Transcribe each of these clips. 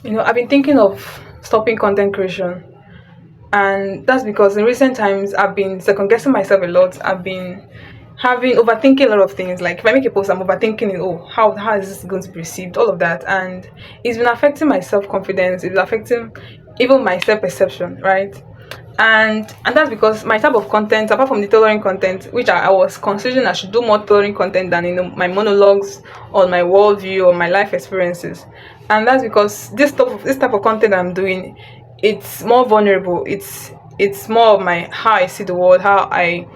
I've been thinking of stopping content creation, and that's because in recent times I've been second guessing myself a lot. I've been having overthinking a lot of things. Like if I make a post, I'm overthinking it. Oh, how is this going to be received? All of that, and it's been affecting my self confidence. It's been affecting even my self perception, right? And that's because my type of content, apart from the tailoring content, which I was considering I should do more tailoring content than my monologues or my worldview or my life experiences. And that's because this type of content I'm doing, it's more vulnerable. It's more of my how I see the world, how I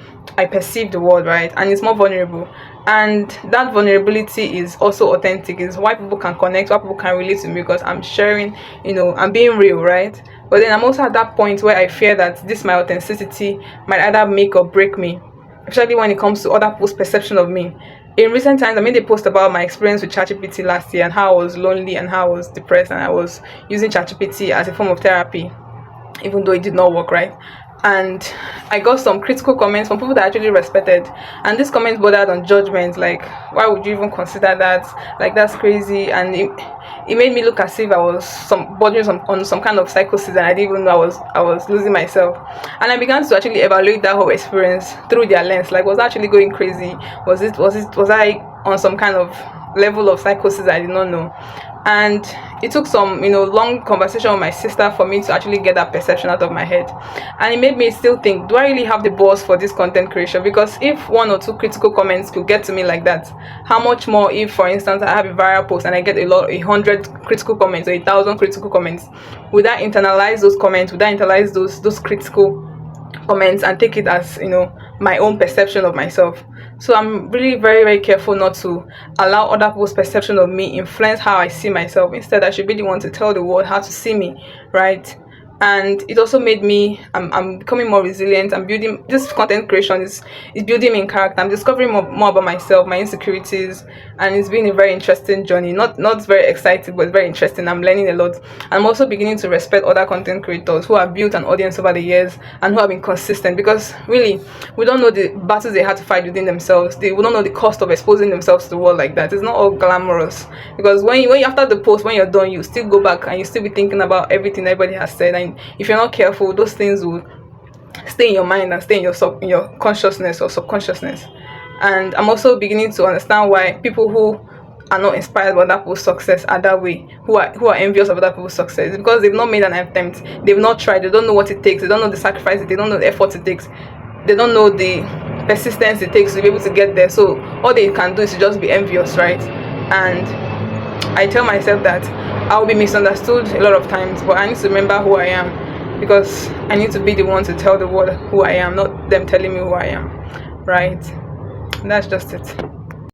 perceive the world, right? And it's more vulnerable. And that vulnerability is also authentic. Is why people can connect, why people can relate to me, because I'm sharing, I'm being real, right? But then I'm also at that point where I fear that this my authenticity might either make or break me, especially when it comes to other people's perception of me. In recent times, I made a post about my experience with ChatGPT last year and how I was lonely and how I was depressed, and I was using ChatGPT as a form of therapy, even though it did not work, right? And I got some critical comments from people that I actually respected, and these comments bordered on judgment, like why would you even consider that, like that's crazy. And it made me look as if I was bordering on some kind of psychosis, and I didn't even know I was losing myself. And I began to actually evaluate that whole experience through their lens, like was I actually going crazy, was I on some kind of level of psychosis I did not know. And it took some long conversation with my sister for me to actually get that perception out of my head. And it made me still think, do I really have the balls for this content creation? Because if one or two critical comments could get to me like that, how much more if, for instance, I have a viral post and I get 100 critical comments or 1,000 critical comments? Would I internalize those comments? Would I internalize those critical comments and take it as my own perception of myself? So I'm really very, very careful not to allow other people's perception of me influence how I see myself. Instead, I should be the one to tell the world how to see me, right? And it also made me I'm becoming more resilient. I'm building this content creation is building me in character. I'm discovering more about myself, my insecurities, and it's been a very interesting journey. Not very exciting, but very interesting. I'm learning a lot. I'm also beginning to respect other content creators who have built an audience over the years and who have been consistent, because really we don't know the battles they had to fight within themselves. We don't know the cost of exposing themselves to the world like that. It's not all glamorous, because when you after the post, when you're done, you still go back and you still be thinking about everything everybody has said. And if you're not careful, those things will stay in your mind and stay in your consciousness or subconsciousness. And I'm also beginning to understand why people who are not inspired by other people's success are that way, who are envious of other people's success. It's because they've not made an attempt, they've not tried, they don't know what it takes, they don't know the sacrifice, they don't know the effort it takes, they don't know the persistence it takes to be able to get there. So all they can do is to just be envious, right? And I tell myself that I'll be misunderstood a lot of times, but I need to remember who I am, because I need to be the one to tell the world who I am, not them telling me who I am, right? And that's just it.